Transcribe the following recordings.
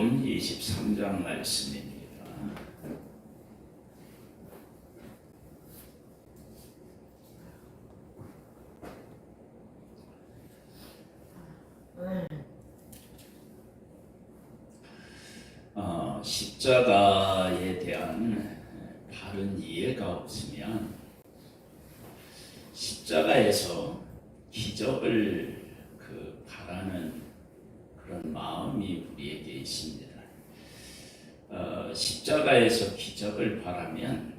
마태복음 23장 말씀입니다. 십자가에 대한 바른 이해가 없으면 십자가에서 기적을 바라는 그런 마음이 우리에게 있습니다. 십자가에서 기적을 바라면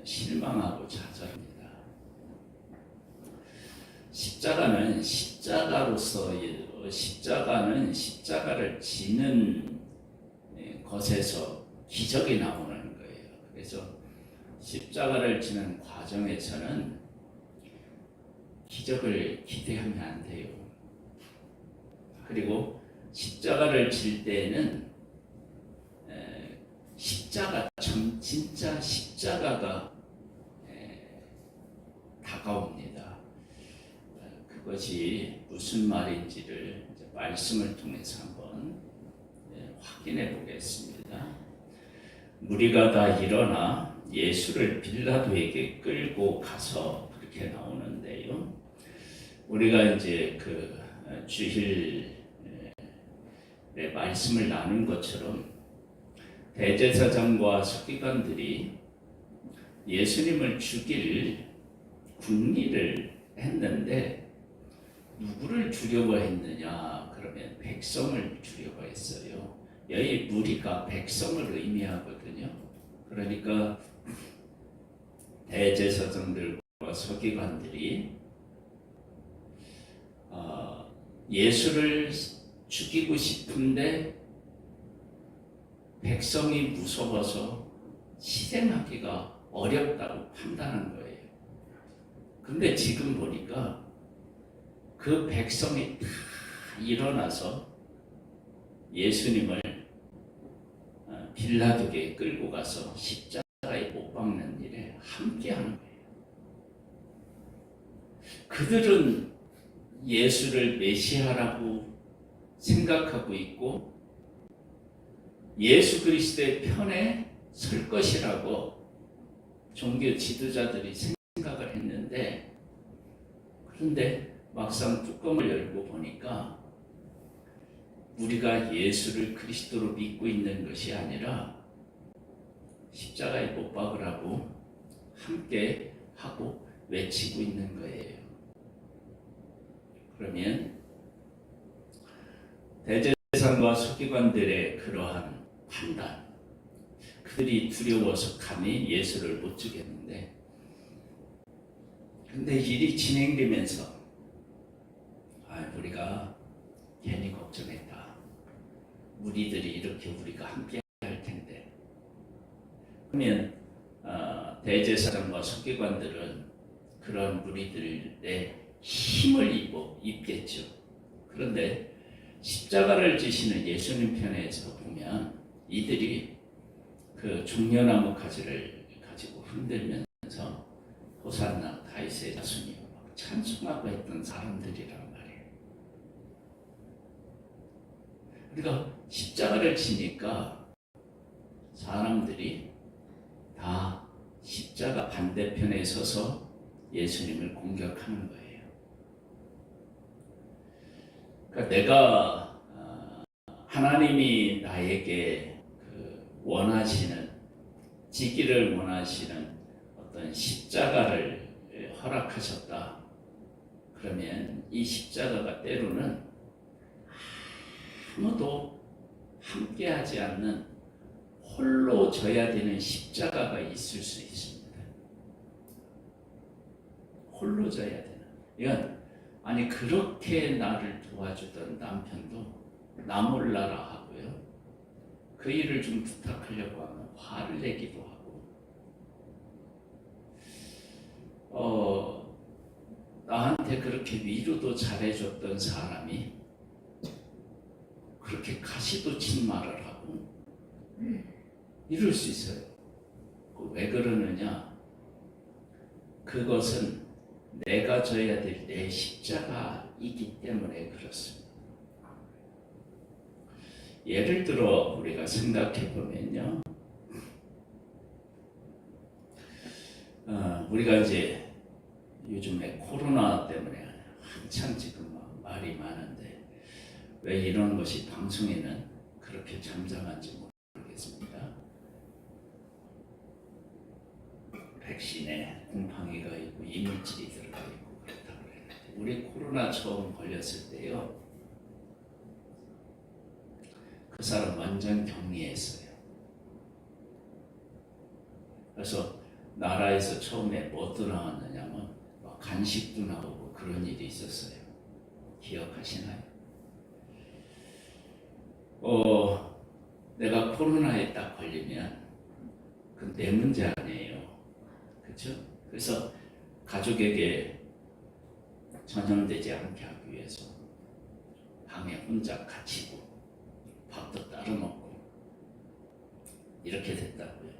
실망하고 좌절합니다. 십자가는 십자가를 지는 것에서 기적이 나오는 거예요. 그래서 십자가를 지는 과정에서는 기적을 기대하면 안 돼요. 그리고 십자가를 질 때에는 진짜 십자가가 다가옵니다. 그것이 무슨 말인지를 말씀을 통해서 한번 확인해 보겠습니다. 무리가 다 일어나 예수를 빌라도에게 끌고 가서 그렇게 나오는데요. 우리가 이제 주일에 말씀을 나눈 것처럼 대제사장과 서기관들이 예수님을 죽일 궁리를 했는데 누구를 두려워했느냐? 그러면 백성을 두려워했어요. 여기 무리가 백성을 의미하거든요. 그러니까 대제사장들과 서기관들이 예수를 죽이고 싶은데 백성이 무서워서 실행하기가 어렵다고 판단한 거예요. 근데 지금 보니까 그 백성이 다 일어나서 예수님을 빌라도에게 끌고 가서 십자가에 못 박는 일에 함께하는 거예요. 그들은 예수를 메시아라고 생각하고 있고 예수 그리스도의 편에 설 것이라고 종교 지도자들이 생각을 했는데, 그런데 막상 뚜껑을 열고 보니까 우리가 예수를 그리스도로 믿고 있는 것이 아니라 십자가에 못 박으라고 함께 하고 외치고 있는 거예요. 그러면 대제사장과 서기관들의 그러한 판단, 그들이 두려워서 감히 예수를 못 죽였는데, 근데 일이 진행되면서 우리가 괜히 걱정했다. 무리들이 이렇게 우리가 함께 할 텐데. 그러면 대제사장과 서기관들은 그런 무리들의 힘을 입겠죠. 그런데 십자가를 지시는 예수님 편에서 보면 이들이 그 종려나무 가지를 가지고 흔들면서 호산나 다윗의 자손이요 막 찬송하고 했던 사람들이란 말이에요. 우리가 십자가를 지니까 사람들이 다 십자가 반대편에 서서 예수님을 공격하는 거예요. 그러니까 내가 하나님이 나에게 지기를 원하시는 어떤 십자가를 허락하셨다. 그러면 이 십자가가 때로는 아무도 함께하지 않는 홀로 져야 되는 십자가가 있을 수 있습니다. 홀로 져야 되는. 이건 그렇게 나를 도와주던 남편도 나 몰라라 하고요. 그 일을 좀 부탁하려고 하면 화를 내기도 하고, 나한테 그렇게 위로도 잘해줬던 사람이 그렇게 가시도 친 말을 하고 이럴 수 있어요. 왜 그러느냐? 그것은 내가 져야 될 내 십자가이기 때문에 그렇습니다. 예를 들어 우리가 생각해 보면요, 우리가 이제 요즘에 코로나 때문에 한창 지금 막 말이 많은데 왜 이런 것이 방송에는 그렇게 잠잠한지 모르겠습니다. 백신에 곰팡이가 있고 이물질이 들어가 있고 그렇다고 했는데, 우리 코로나 처음 걸렸을 때요, 그 사람 완전 격리했어요. 그래서 나라에서 처음에 뭐 어떤 나왔느냐면 막 간식도 나오고 그런 일이 있었어요. 기억하시나요? 내가 코로나에 딱 걸리면 그건 내 문제 아니에요. 그렇죠? 그래서 가족에게 전염되지 않게 하기 위해서 방에 혼자 갇히고 밥도 따로 먹고 이렇게 됐다고요.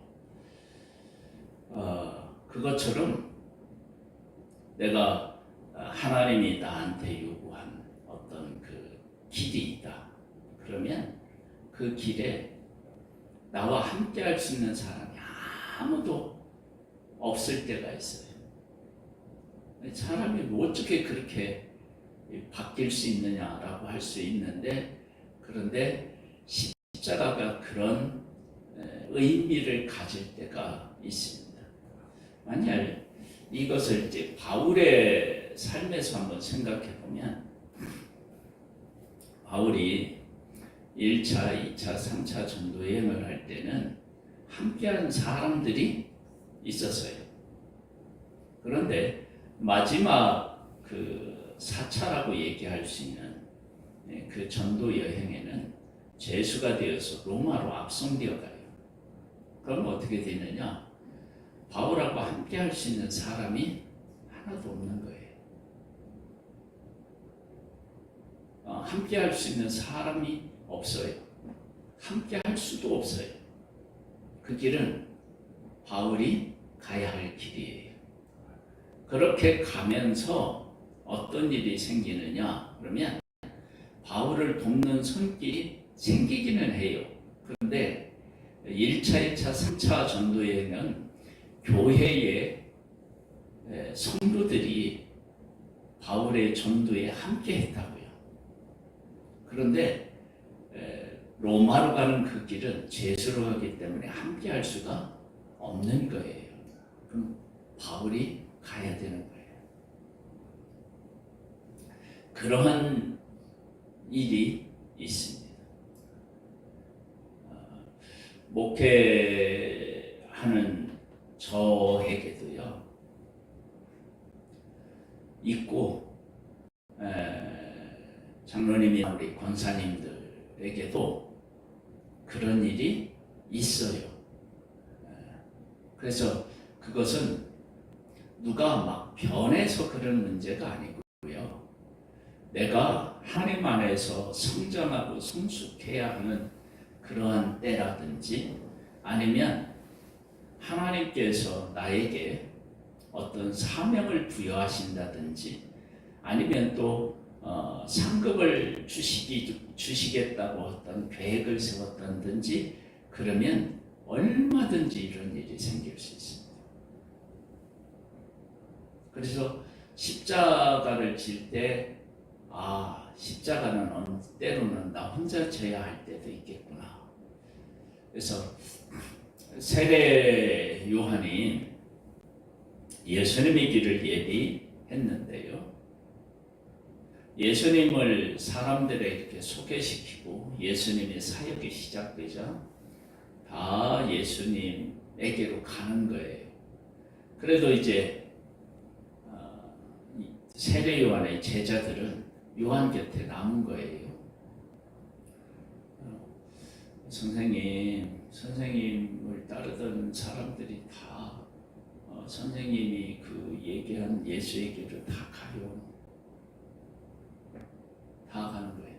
그것처럼 내가 하나님이 나한테 요구한 어떤 그 길이 있다. 그러면 그 길에 나와 함께 할 수 있는 사람이 아무도 없을 때가 있어요. 사람이 뭐 어떻게 그렇게 바뀔 수 있느냐라고 할 수 있는데, 그런데 십자가가 그런 의미를 가질 때가 있습니다. 만약 이것을 이제 바울의 삶에서 한번 생각해 보면, 바울이 1차, 2차, 3차 전도 여행을 할 때는 함께한 사람들이 있었어요. 그런데 마지막 그 4차라고 얘기할 수 있는 그 전도 여행에는 죄수가 되어서 로마로 압송되어 가요. 그럼 어떻게 되느냐? 바울하고 함께 할 수 있는 사람이 하나도 없는 거예요. 함께 할 수 있는 사람이 없어요. 함께 할 수도 없어요. 그 길은 바울이 가야 할 길이에요. 그렇게 가면서 어떤 일이 생기느냐? 그러면 바울을 돕는 손길이 생기기는 해요. 그런데 1차, 2차, 3차 전도여행은 교회의 성도들이 바울의 전도에 함께 했다고요. 그런데 로마로 가는 그 길은 죄수로 가기 때문에 함께 할 수가 없는 거예요. 그럼 바울이 가야 되는 거예요. 그러한 일이 있습니다. 목회하는 저에게도요, 있고, 장로님이나 우리 권사님들에게도 그런 일이 있어요. 그래서 그것은 누가 막 변해서 그런 문제가 아니고요, 내가 하나님 안에서 성장하고 성숙해야 하는 그러한 때라든지, 아니면 하나님께서 나에게 어떤 사명을 부여하신다든지, 아니면 또 상급을 주시겠다고 어떤 계획을 세웠다든지, 그러면 얼마든지 이런 일이 생길 수 있습니다. 그래서 십자가를 질 때, 십자가는 때로는 나 혼자 져야 할 때도 있겠구나. 그래서 세례 요한이 예수님의 길을 예비했는데요, 예수님을 사람들에게 이렇게 소개시키고 예수님의 사역이 시작되자 다 예수님에게로 가는 거예요. 그래도 이제 세례 요한의 제자들은 요한 곁에 남은 거예요. 선생님을 따르던 사람들이 다 선생님이 그 얘기한 예수의 길을 다 가요. 다 가는 거예요.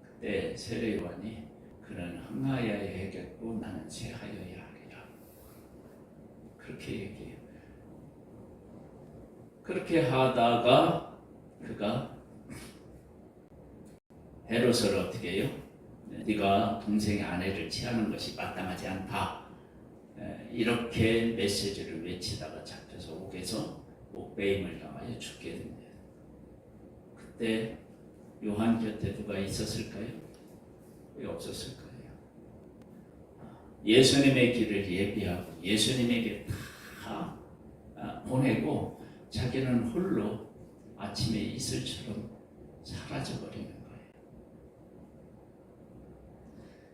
그때 세례 요한이 그는 흥하여야 하겠고 나는 쇠하여야 하리라, 그렇게 얘기해요. 그렇게 하다가 그가 헤롯을 어떻게 해요? 네가 동생의 아내를 취하는 것이 마땅하지 않다. 이렇게 메시지를 외치다가 잡혀서 옥에서 옥배임을 당하여 죽게 됩니다. 그때 요한 곁에 누가 있었을까요? 왜 없었을 거예요? 예수님의 길을 예비하고 예수님에게 다 보내고 자기는 홀로 아침에 이슬처럼 사라져버리는 거예요.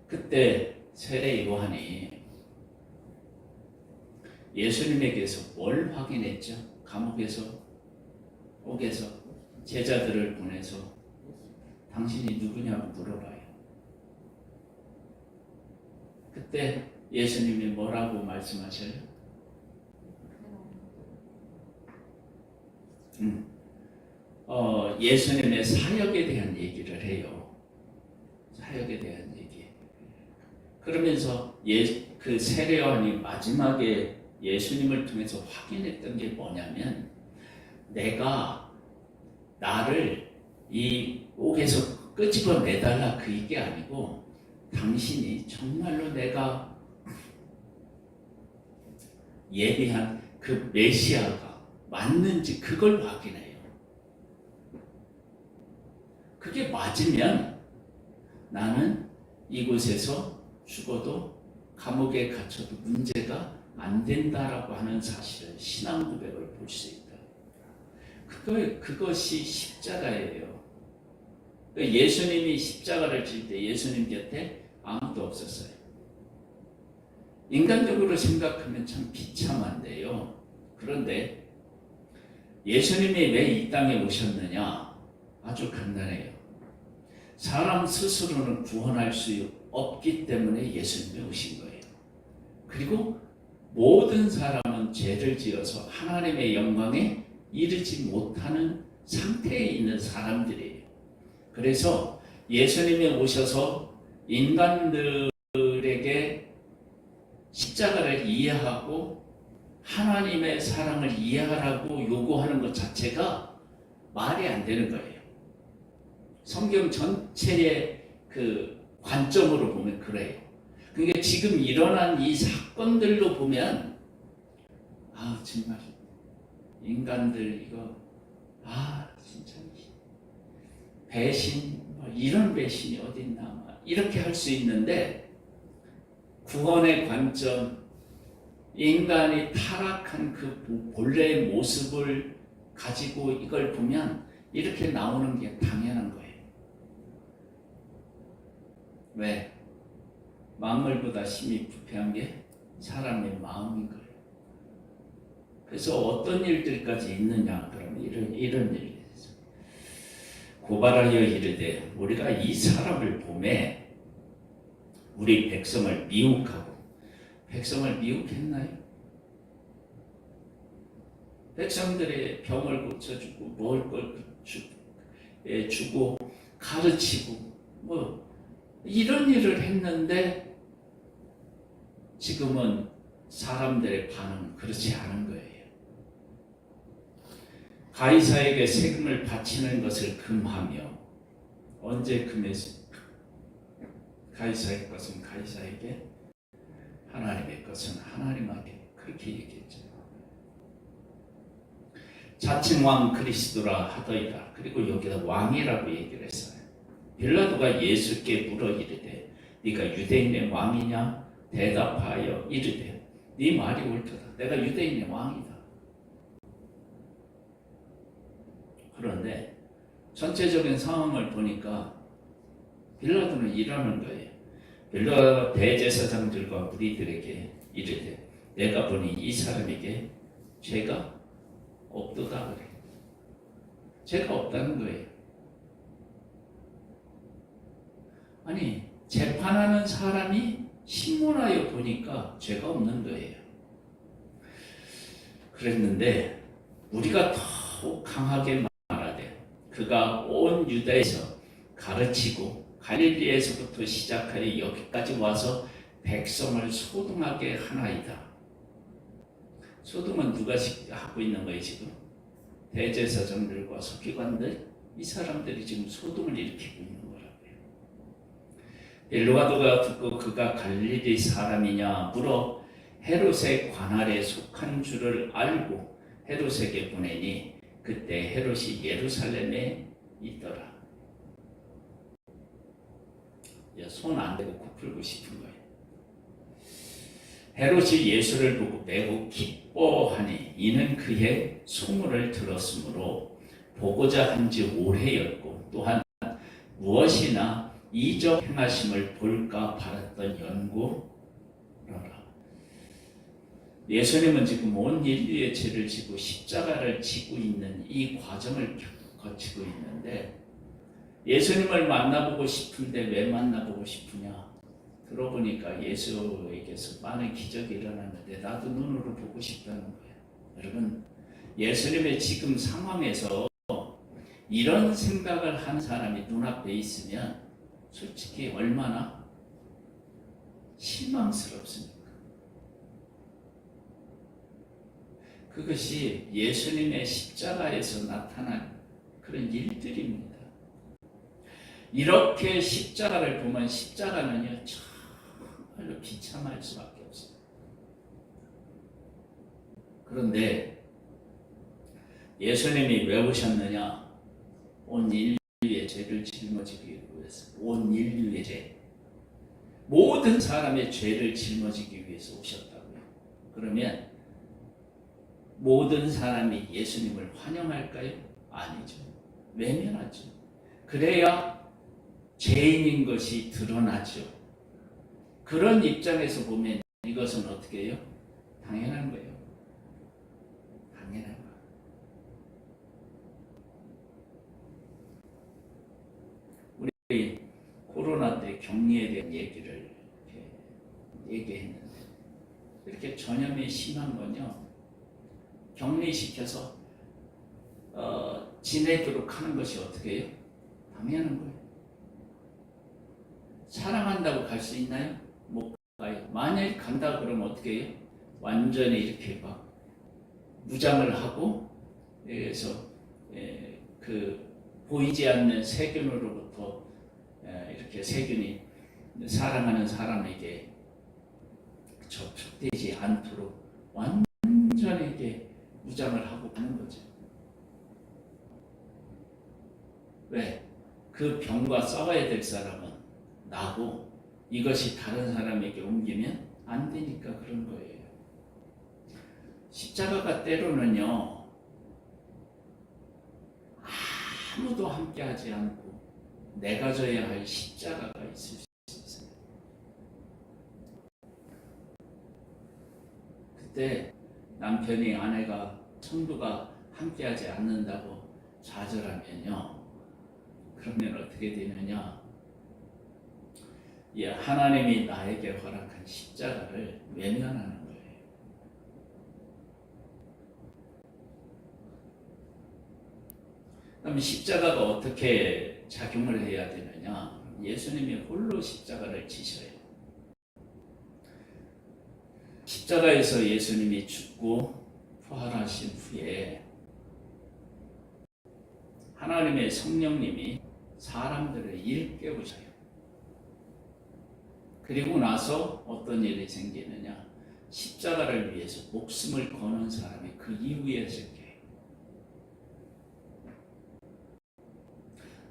그때 세례 요한이 예수님에게서 뭘 확인했죠? 감옥에서, 옥에서 제자들을 보내서 당신이 누구냐고 물어봐요. 그때 예수님이 뭐라고 말씀하셔요? 예수님의 사역에 대한 얘기를 해요. 사역에 대한 얘기. 그러면서 그 세례 요한이 마지막에 예수님을 통해서 확인했던 게 뭐냐면, 내가 나를 이 옥에서 끄집어 내달라 그 얘기 아니고, 당신이 정말로 내가 예비한 그 메시아가 맞는지 그걸 확인해요. 그게 맞으면 나는 이곳에서 죽어도 감옥에 갇혀도 문제가 안 된다라고 하는 사실을, 신앙 고백을 볼 수 있다. 그것이 십자가예요. 예수님이 십자가를 질 때 예수님 곁에 아무도 없었어요. 인간적으로 생각하면 참 비참한데요. 그런데 예수님이 왜 이 땅에 오셨느냐? 아주 간단해요. 사람 스스로는 구원할 수 없기 때문에 예수님이 오신 거예요. 그리고 모든 사람은 죄를 지어서 하나님의 영광에 이르지 못하는 상태에 있는 사람들이에요. 그래서 예수님이 오셔서 인간들에게 십자가를 이해하고 하나님의 사랑을 이해하라고 요구하는 것 자체가 말이 안 되는 거예요. 성경 전체의 그 관점으로 보면 그래요. 그러니까 지금 일어난 이 사건들로 보면, 정말 인간들 이거 진짜 배신, 이런 배신이 어딨나 이렇게 할 수 있는데, 구원의 관점, 인간이 타락한 그 본래의 모습을 가지고 이걸 보면 이렇게 나오는 게 당연한 거예요. 왜? 만물보다 심히 부패한 게 사람의 마음인 거예요. 그래서 어떤 일들까지 있느냐? 그러면 이런 일이 있어요. 고발하여 이르되 우리가 이 사람을 보매 우리 백성을 미혹하고, 백성을 미혹했나요? 백성들의 병을 고쳐주고 먹을 걸 주고 가르치고 이런 일을 했는데, 지금은 사람들의 반응은 그렇지 않은 거예요. 가이사에게 세금을 바치는 것을 금하며, 언제 금했어요? 가이사의 것은 가이사에게, 하나님의 것은 하나님에게, 그렇게 얘기했죠. 자칭 왕 그리스도라 하더이다. 그리고 여기다 왕이라고 얘기를 했어요. 빌라도가 예수께 물어 이르되 네가 유대인의 왕이냐? 대답하여 이르되 네 말이 옳도다. 내가 유대인의 왕이다. 그런데 전체적인 상황을 보니까 빌라도는 이러는 거예요. 빌라도가 대제사장들과 무리들에게 이르되 내가 보니 이 사람에게 죄가 없도다 그래. 죄가 없다는 거예요. 아니, 재판하는 사람이 신문하여 보니까 죄가 없는 거예요. 그랬는데 우리가 더욱 강하게 말하되 그가 온 유다에서 가르치고 갈릴리에서부터 시작하여 여기까지 와서 백성을 소동하게 하나이다. 소동은 누가 하고 있는 거예요 지금? 대제사장들과 서기관들, 이 사람들이 지금 소동을 일으키고 있는 거라고요. 빌라도가 듣고 그가 갈릴리 사람이냐 물어 헤롯의 관할에 속한 줄을 알고 헤롯에게 보내니 그때 헤롯이 예루살렘에 있더라. 손 안 대고 코 풀고 싶은 거예요. 헤롯이 예수를 보고 매우 기뻐하니 이는 그의 소문을 들었으므로 보고자 한 지 오래였고 또한 무엇이나 이적 행하심을 볼까 바랐던 연고로라. 예수님은 지금 온 인류의 죄를 지고 십자가를 지고 있는 이 과정을 거치고 있는데 예수님을 만나보고 싶은데 왜 만나보고 싶으냐? 들어보니까 예수에게서 많은 기적이 일어났는데 나도 눈으로 보고 싶다는 거예요. 여러분, 예수님의 지금 상황에서 이런 생각을 한 사람이 눈앞에 있으면 솔직히 얼마나 실망스럽습니까? 그것이 예수님의 십자가에서 나타난 그런 일들입니다. 이렇게 십자가를 보면 십자가는요 정말로 비참할 수밖에 없어요. 그런데 예수님이 왜 오셨느냐? 온 인류의 죄를 짊어지기 위해서. 온 인류의 죄, 모든 사람의 죄를 짊어지기 위해서 오셨다고요. 그러면 모든 사람이 예수님을 환영할까요? 아니죠. 외면하죠. 그래야 죄인인 것이 드러나죠. 그런 입장에서 보면 이것은 어떻게 해요? 당연한 거예요. 당연한 거예요. 우리 코로나 때 격리에 대한 얘기를 이렇게 얘기했는데 이렇게 전염이 심한 건요, 격리시켜서 지내도록 하는 것이 어떻게 해요? 당연한 거예요. 사랑한다고 갈 수 있나요? 못 가요. 만약에 간다 그러면 어떻게 해요? 완전히 이렇게 막 무장을 하고, 그래서 그 보이지 않는 세균으로부터 이렇게 세균이 사랑하는 사람에게 접촉되지 않도록 완전히 이렇게 무장을 하고 가는 거죠. 왜? 그 병과 싸워야 될 사람은 나고 이것이 다른 사람에게 옮기면 안 되니까 그런 거예요. 십자가가 때로는요 아무도 함께하지 않고 내가 져야 할 십자가가 있을 수 있어요. 그때 남편이 아내가 성도가 함께하지 않는다고 좌절하면요, 그러면 어떻게 되느냐? 하나님이 나에게 허락한 십자가를 외면하는 거예요. 그럼 십자가가 어떻게 작용을 해야 되느냐? 예수님이 홀로 십자가를 지셔요. 십자가에서 예수님이 죽고 부활하신 후에 하나님의 성령님이 사람들을 일깨우셔요. 그리고 나서 어떤 일이 생기느냐? 십자가를 위해서 목숨을 거는 사람이 그 이후에 생겨요.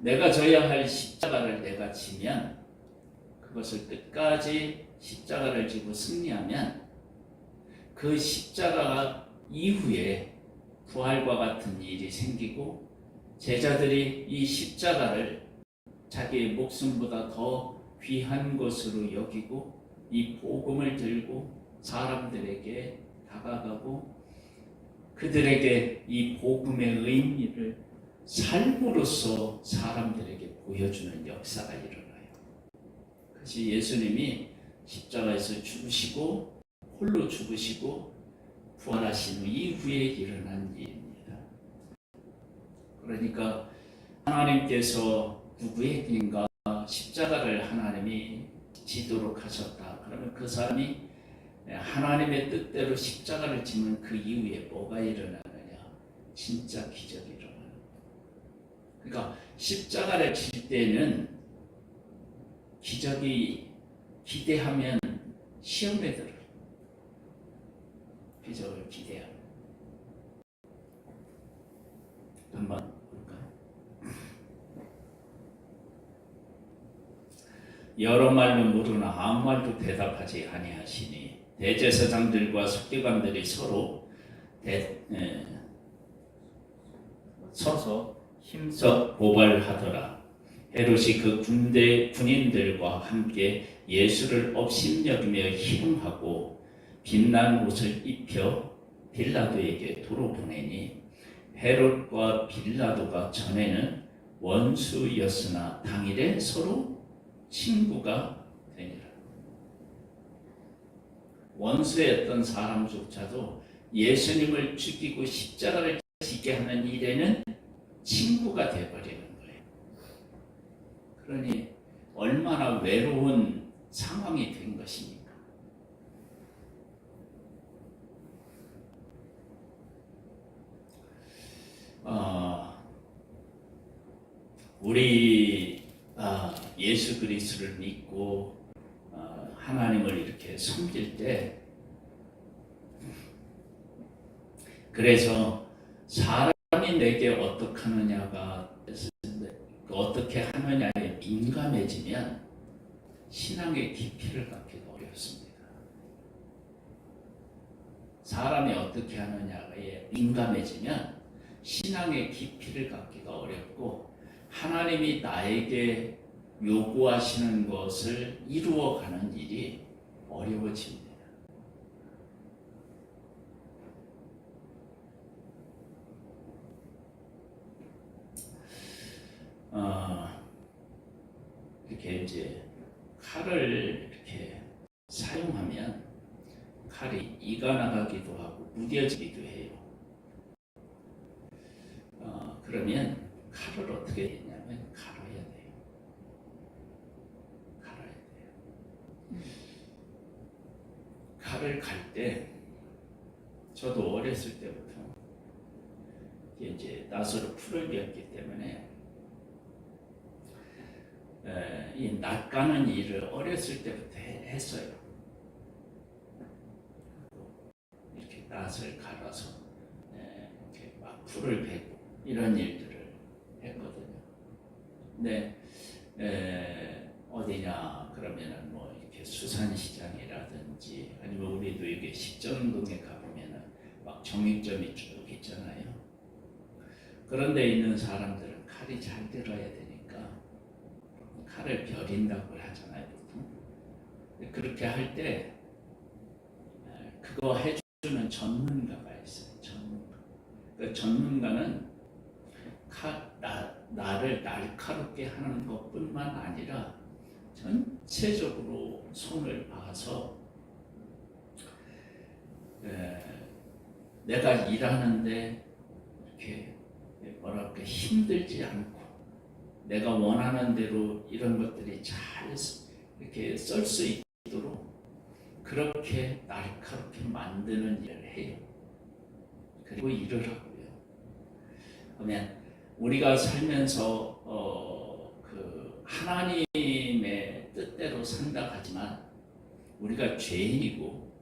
내가 져야 할 십자가를 내가 지면, 그것을 끝까지 십자가를 지고 승리하면 그 십자가 이후에 부활과 같은 일이 생기고 제자들이 이 십자가를 자기의 목숨보다 더 귀한 것으로 여기고 이 복음을 들고 사람들에게 다가가고 그들에게 이 복음의 의미를 삶으로써 사람들에게 보여주는 역사가 일어나요. 그것이 예수님이 십자가에서 죽으시고 홀로 죽으시고 부활하신 이후에 일어난 일입니다. 그러니까 하나님께서 누구에게인가 십자가를 하나님이 지도록 하셨다. 그러면 그 사람이 하나님의 뜻대로 십자가를 지는 그 이후에 뭐가 일어나느냐? 진짜 기적이 일어나요. 그러니까 십자가를 질 때는 기적이 기대하면 시험에 들어요. 기적을 기대하면. 한번 볼까요? 여러 말로 물으나 아무 말도 대답하지 아니하시니 대제사장들과 서기관들이 서서 힘써 고발하더라. 헤롯이 그 군인들과 함께 예수를 업신여기며 희롱하고 빛난 옷을 입혀 빌라도에게 도로 보내니 헤롯과 빌라도가 전에는 원수였으나 당일에 서로 친구가 되니라. 원수였던 사람조차도 예수님을 죽이고 십자가를 지게 하는 일에는 친구가 되어버리는 거예요. 그러니 얼마나 외로운 상황이 된 것입니까? 우리 예수 그리스도를 믿고 하나님을 이렇게 섬길 때, 그래서 사람이 내게 어떻게 하느냐에 민감해지면 신앙의 깊이를 갖기가 어렵습니다. 사람이 어떻게 하느냐에 민감해지면 신앙의 깊이를 갖기가 어렵고 하나님이 나에게 요구하시는 것을 이루어가는 일이 어려워집니다. 이렇게 이제 칼을 이렇게 사용하면 칼이 이가 나가기도 하고 무뎌지기도 해요. 그러면 칼을 어떻게 했냐면 갈아야 돼요. 칼을 갈 때, 저도 어렸을 때부터 이제 낫으로 풀을 배웠기 때문에 이 낫가는 일을 어렸을 때부터 했어요. 이렇게 낫을 갈아서 이렇게 막 풀을 베고 이런 일들을 했거든요. 근데 어디냐 그러면은 뭐 이렇게 수산시장이라든지 아니면 우리도 이게 식전동에 가보면은 막 정육점이 쭉 있잖아요. 그런 데 있는 사람들은 칼이 잘 들어야 되니까 칼을 벼린다고 하잖아요, 보통. 그렇게 할 때 그거 해주는 전문가가 있어요. 전문가. 그 전문가는 나를 날카롭게 하는 것뿐만 아니라 전체적으로 손을 봐서 내가 일하는데 이렇게 뭐랄까 힘들지 않고 내가 원하는 대로 이런 것들이 잘 이렇게 썰 수 있도록 그렇게 날카롭게 만드는 일을 해요. 그리고 일을 하고요. 그러면 우리가 살면서 그 하나님의 뜻대로 산다 하지만 우리가 죄인이고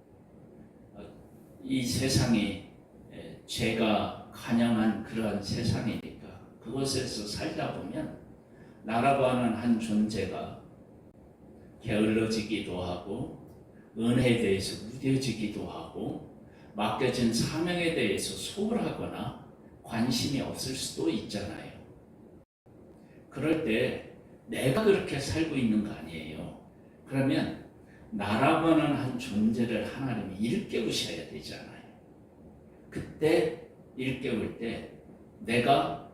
이 세상이 죄가 관영한 그러한 세상이니까 그곳에서 살다 보면 나라고 하는 한 존재가 게을러지기도 하고 은혜에 대해서 무뎌지기도 하고 맡겨진 사명에 대해서 소홀하거나 관심이 없을 수도 있잖아요. 그럴 때 내가 그렇게 살고 있는 거 아니에요. 그러면 나라고 하는 한 존재를 하나님이 일깨우셔야 되잖아요. 그때 일깨울 때 내가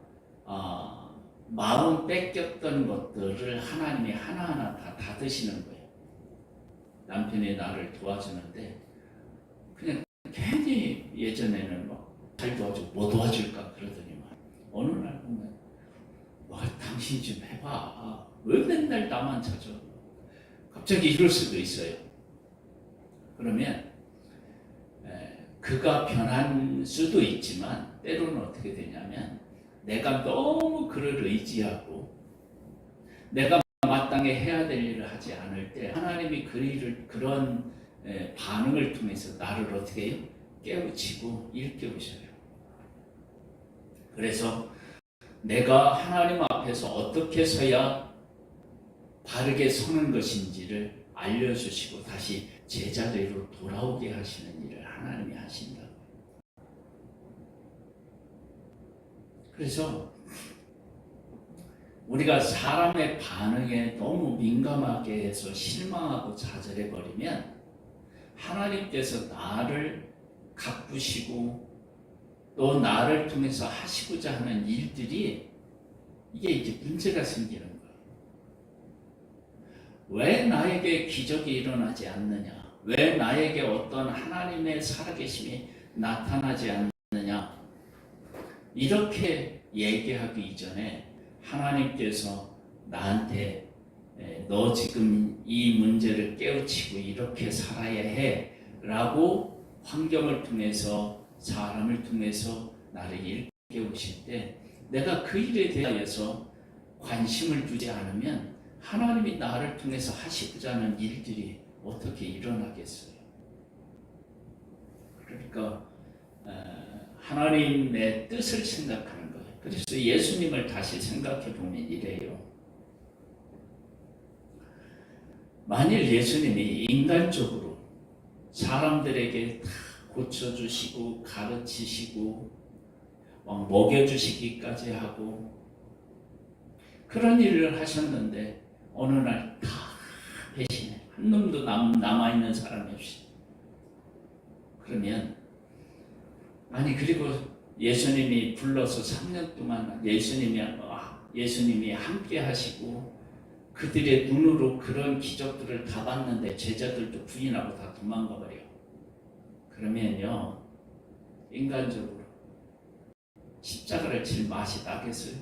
마음 뺏겼던 것들을 하나님이 하나하나 다 닫으시는 거예요. 남편이 나를 도와주는데 그냥 괜히 예전에는 잘 도와주고 뭐 도와줄까 그러더니만 어느 날 보면 당신 좀 해봐. 왜 맨날 나만 찾아? 갑자기 이럴 수도 있어요. 그러면 그가 변한 수도 있지만 때로는 어떻게 되냐면 내가 너무 그를 의지하고 내가 마땅히 해야 될 일을 하지 않을 때 하나님이 그 일을 그런 반응을 통해서 나를 어떻게 해요? 깨우치고 일깨우셔요. 그래서 내가 하나님 앞에서 어떻게 서야 바르게 서는 것인지를 알려주시고 다시 제자리로 돌아오게 하시는 일을 하나님이 하신다고. 그래서 우리가 사람의 반응에 너무 민감하게 해서 실망하고 좌절해버리면 하나님께서 나를 가꾸시고 또 나를 통해서 하시고자 하는 일들이 이게 이제 문제가 생기는 거예요. 왜 나에게 기적이 일어나지 않느냐? 왜 나에게 어떤 하나님의 살아계심이 나타나지 않느냐? 이렇게 얘기하기 이전에 하나님께서 나한테 너 지금 이 문제를 깨우치고 이렇게 살아야 해 라고 환경을 통해서 사람을 통해서 나를 일깨우실 때 내가 그 일에 대하여서 관심을 두지 않으면 하나님이 나를 통해서 하시고자 하는 일들이 어떻게 일어나겠어요? 그러니까 하나님의 뜻을 생각하는 거예요. 그래서 예수님을 다시 생각해 보면 이래요. 만일 예수님이 인간적으로 사람들에게 다 고쳐주시고 가르치시고 먹여주시기까지 하고 그런 일을 하셨는데 어느 날 다 배신해. 한 놈도 남아있는 사람이 없이. 그러면 그리고 예수님이 불러서 3년 동안 예수님이 함께 하시고 그들의 눈으로 그런 기적들을 다 봤는데 제자들도 부인하고 다 도망가 버려요. 그러면요, 인간적으로 십자가를 질 맛이 나겠어요?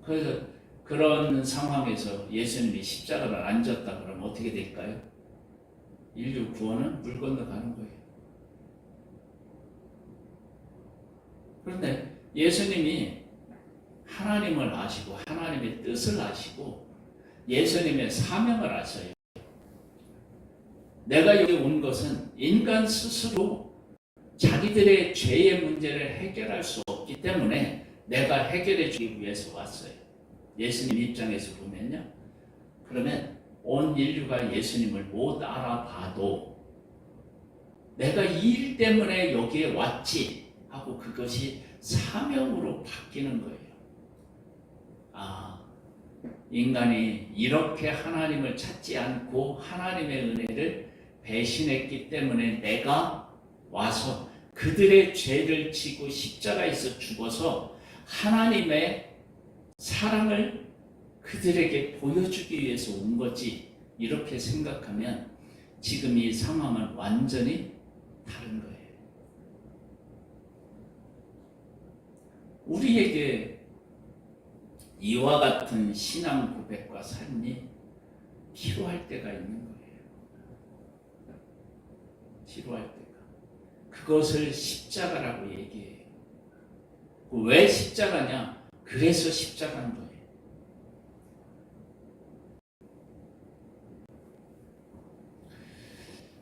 그래서 그런 상황에서 예수님이 십자가를 안 졌다 그러면 어떻게 될까요? 인류 구원은 물 건너가는 거예요. 그런데 예수님이 하나님을 아시고 하나님의 뜻을 아시고 예수님의 사명을 아셔요. 내가 여기 온 것은 인간 스스로 자기들의 죄의 문제를 해결할 수 없기 때문에 내가 해결해 주기 위해서 왔어요. 예수님 입장에서 보면요. 그러면 온 인류가 예수님을 못 알아봐도 내가 이 일 때문에 여기에 왔지 하고 그것이 사명으로 바뀌는 거예요. 인간이 이렇게 하나님을 찾지 않고 하나님의 은혜를 배신했기 때문에 내가 와서 그들의 죄를 지고 십자가에서 죽어서 하나님의 사랑을 그들에게 보여주기 위해서 온 거지. 이렇게 생각하면 지금 이 상황은 완전히 다른 거예요. 우리에게 이와 같은 신앙 고백과 삶이 필요할 때가 있는 거예요. 필요할 때가. 그것을 십자가라고 얘기해요. 왜 십자가냐? 그래서 십자가인 거예요.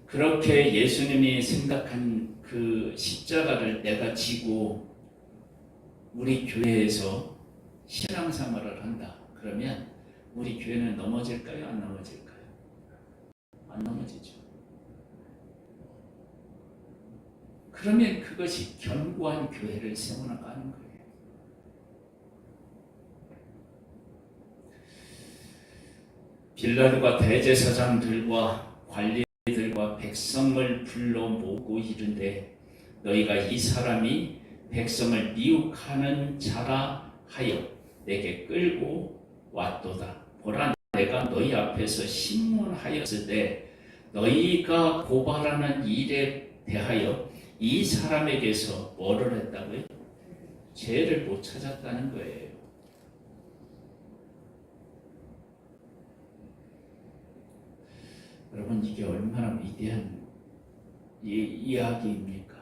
그렇게 예수님이 생각한 그 십자가를 내가 지고 우리 교회에서 신앙생활을 한다. 그러면 우리 교회는 넘어질까요? 안 넘어질까요? 안 넘어지죠. 그러면 그것이 견고한 교회를 세워나가는 거예요. 빌라도가 대제사장들과 관리들과 백성을 불러 모으고 이른데 너희가 이 사람이 백성을 미혹하는 자라 하여 내게 끌고 왔도다. 보라, 내가 너희 앞에서 신문하였으되 너희가 고발하는 일에 대하여 이 사람에게서 뭐를 했다고요? 죄를 못 찾았다는 거예요. 여러분, 이게 얼마나 위대한 이야기입니까?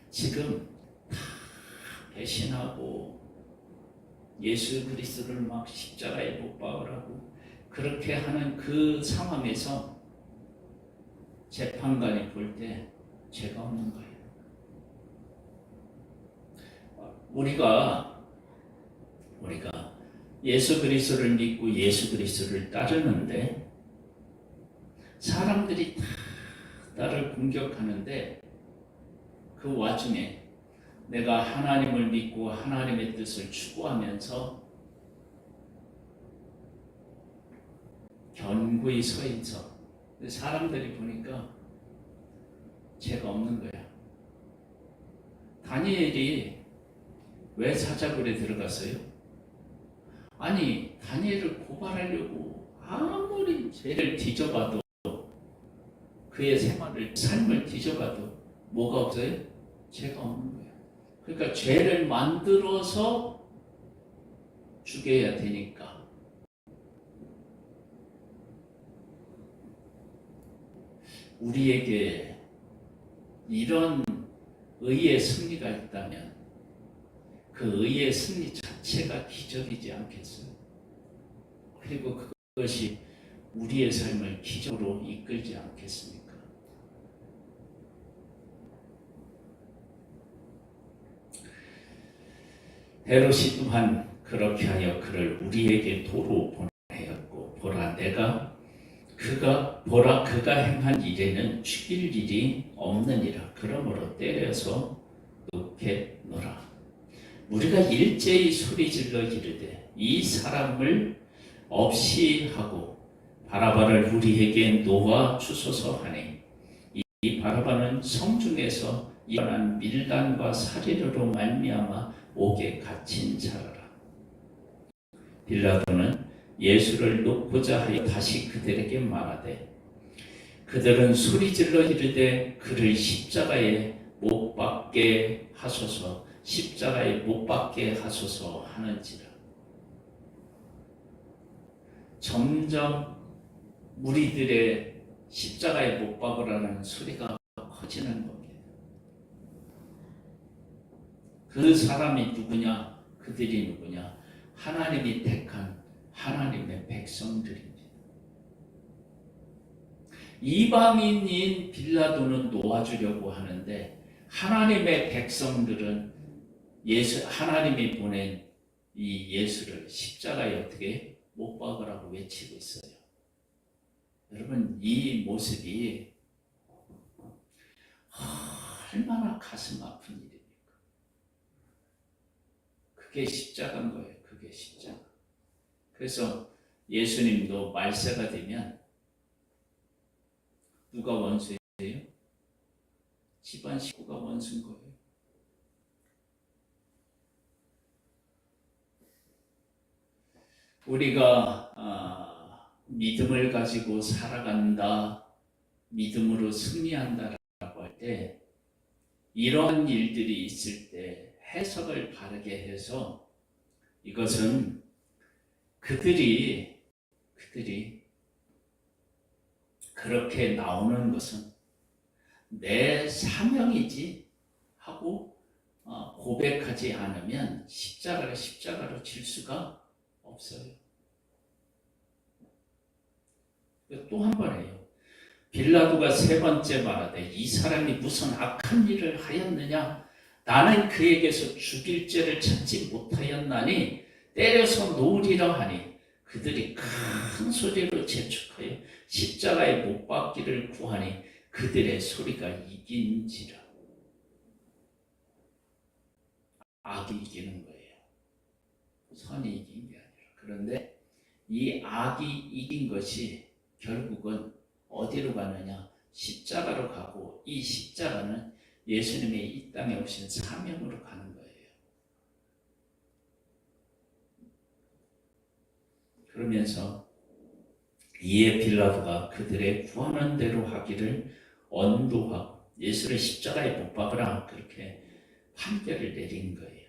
지금 다 배신하고 예수 그리스도를 막 십자가에 못 박으라고 그렇게 하는 그 상황에서 재판관이 볼 때 죄가 없는 거예요. 우리가 예수 그리스도를 믿고 예수 그리스도를 따르는데 사람들이 다 나를 공격하는데 그 와중에 내가 하나님을 믿고 하나님의 뜻을 추구하면서 견고히 서 있어. 사람들이 보니까 죄가 없는 거야. 다니엘이 왜 사자굴에 들어갔어요? 아니, 다니엘을 고발하려고 아무리 죄를 뒤져봐도 그의 삶을 뒤져봐도 뭐가 없어요? 죄가 없는 거야. 그러니까 죄를 만들어서 죽여야 되니까. 우리에게 이런 의의 승리가 있다면 그 의의 승리 자체가 기적이지 않겠어요? 그리고 그것이 우리의 삶을 기적으로 이끌지 않겠습니까? 헤롯이 또한 그렇게 하여 그를 우리에게 도로 보내었고 보라 그가 행한 일에는 죽일 일이 없느니라. 그러므로 때려서 놓겠노라. 우리가 일제히 소리질러 이르되 이 사람을 없이 하고 바라바를 우리에게 놓아 주소서 하니 이 바라바는 성중에서 일어난 밀단과 살인으로 말미암아 옥에 갇힌 자라. 빌라도는 예수를 놓고자 하여 다시 그들에게 말하되 그들은 소리질러 이르되 그를 십자가에 못 박게 하소서 하는지라. 점점 무리들의 십자가에 못 박으라는 소리가 커지는 겁니다. 그 사람이 누구냐? 그들이 누구냐? 하나님이 택한 하나님의 백성들입니다. 이방인인 빌라도는 놓아주려고 하는데 하나님의 백성들은 하나님이 보낸 이 예수를 십자가에 어떻게 못 박으라고 외치고 있어요. 여러분, 이 모습이 얼마나 가슴 아픈 일입니까? 그게 십자가인 거예요. 그게 십자가. 그래서 예수님도 말세가 되면 누가 원수예요? 집안 식구가 원수인 거예요. 우리가 믿음을 가지고 살아간다, 믿음으로 승리한다라고 할 때 이런 일들이 있을 때 해석을 바르게 해서 이것은 그들이 그렇게 나오는 것은 내 사명이지 하고 고백하지 않으면 십자가로 질 수가 없어요. 또 한 번 해요. 빌라도가 세 번째 말하되 이 사람이 무슨 악한 일을 하였느냐? 나는 그에게서 죽일 죄를 찾지 못하였나니 때려서 놓으리라 하니 그들이 큰 소리로 재촉하여 십자가에 못 박기를 구하니 그들의 소리가 이긴지라. 악이 이기는 거예요. 선이 이긴 게 아니라. 그런데 이 악이 이긴 것이 결국은 어디로 가느냐? 십자가로 가고 이 십자가는 예수님의 이 땅에 오신 사명으로 가는 거예요. 그러면서 이에 빌라도가 그들의 구하는 대로 하기를 언도하고 예수를 십자가에 못 박으라 그렇게 판결을 내린 거예요.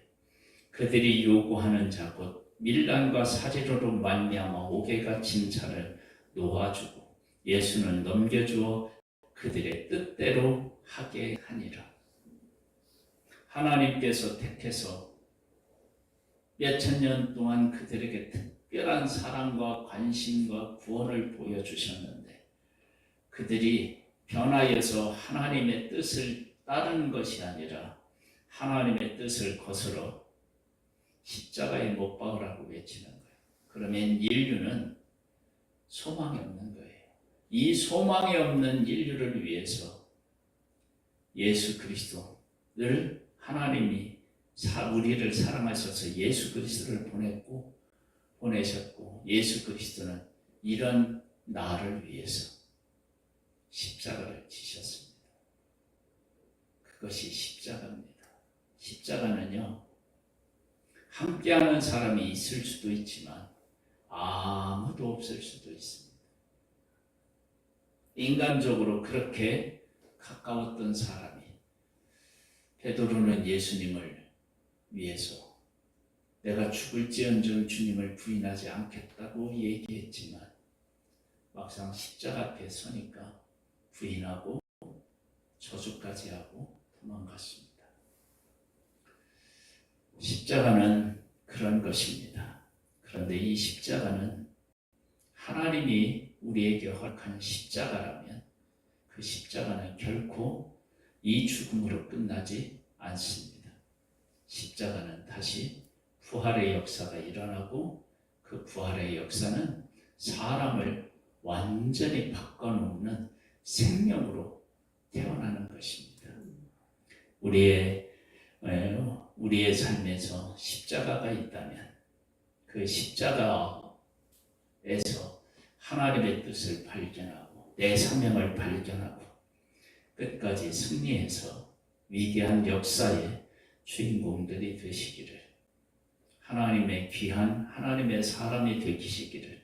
그들이 요구하는 자 곧 밀란과 사리로로 말미암아 옥에 갇힌 자를 놓아주고 예수는 넘겨주어 그들의 뜻대로 하게 하니라. 하나님께서 택해서 몇천 년 동안 그들에게 특별한 사랑과 관심과 구원을 보여주셨는데 그들이 변하여서 하나님의 뜻을 따르는 것이 아니라 하나님의 뜻을 거스러 십자가에 못 박으라고 외치는 거예요. 그러면 인류는 소망이 없는 거예요. 이 소망이 없는 인류를 위해서 예수 그리스도를 하나님이 우리를 사랑하셔서 예수 그리스도를 보내셨고 예수 그리스도는 이런 나를 위해서 십자가를 지셨습니다. 그것이 십자가입니다. 십자가는요, 함께하는 사람이 있을 수도 있지만 아무도 없을 수도 있습니다. 인간적으로 그렇게 가까웠던 사람이 베드로는 예수님을 위해서 내가 죽을지언정 주님을 부인하지 않겠다고 얘기했지만 막상 십자가 앞에 서니까 부인하고 저주까지 하고 도망갔습니다. 십자가는 그런 것입니다. 그런데 이 십자가는 하나님이 우리에게 허락한 십자가라면 그 십자가는 결코 이 죽음으로 끝나지 않습니다. 십자가는 다시 부활의 역사가 일어나고 그 부활의 역사는 사람을 완전히 바꿔놓는 생명으로 태어나는 것입니다. 우리의 삶에서 십자가가 있다면 그 십자가에서 하나님의 뜻을 발견하고 내 사명을 발견하고 끝까지 승리해서 위대한 역사의 주인공들이 되시기를, 하나님의 귀한 하나님의 사람이 되시기를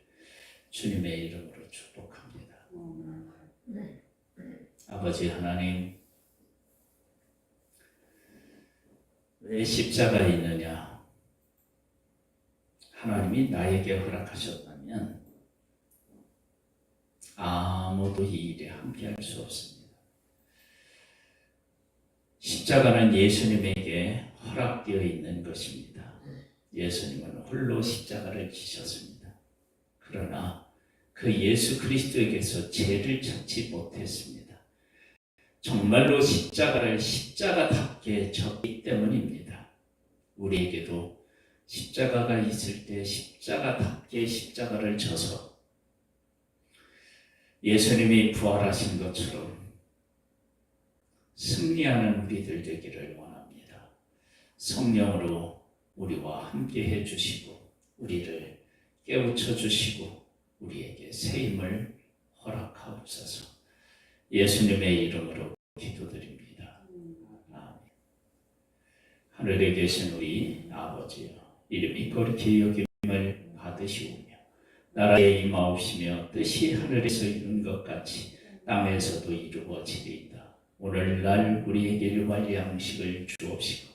주님의 이름으로 축복합니다. 아버지 하나님, 왜 십자가에 있느냐? 하나님이 나에게 허락하셨다면 아무도 이 일에 함께할 수 없습니다. 십자가는 예수님에게 허락되어 있는 것입니다. 예수님은 홀로 십자가를 지셨습니다. 그러나 그 예수 그리스도에게서 죄를 찾지 못했습니다. 정말로 십자가를 십자가답게 졌기 때문입니다. 우리에게도 십자가가 있을 때 십자가답게 십자가를 져서 예수님이 부활하신 것처럼 승리하는 우리들 되기를 원합니다. 성령으로 우리와 함께 해주시고 우리를 깨우쳐 주시고 우리에게 새 힘을 허락하옵소서. 예수님의 이름으로 기도드립니다. 아멘. 하늘에 계신 우리 아버지여, 이름이 거룩히 여김을 받으시오며 나라에 임하옵시며 뜻이 하늘에서 이룬 것 같이 땅에서도 이루어지리이다. 오늘날 우리에게 일용할 양식을 주옵시고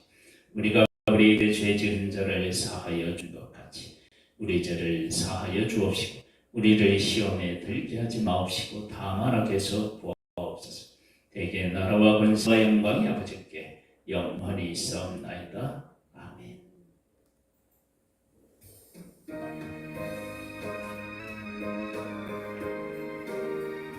우리가 우리에게 죄 지은 자를 사하여 준 것 같이 우리 죄를 사하여 주옵시고 우리를 시험에 들게 하지 마옵시고 다만 악에서 구하옵소서. 대개 나라와 권세와 영광이 아버지께 영원히 있사옵나이다. 아멘.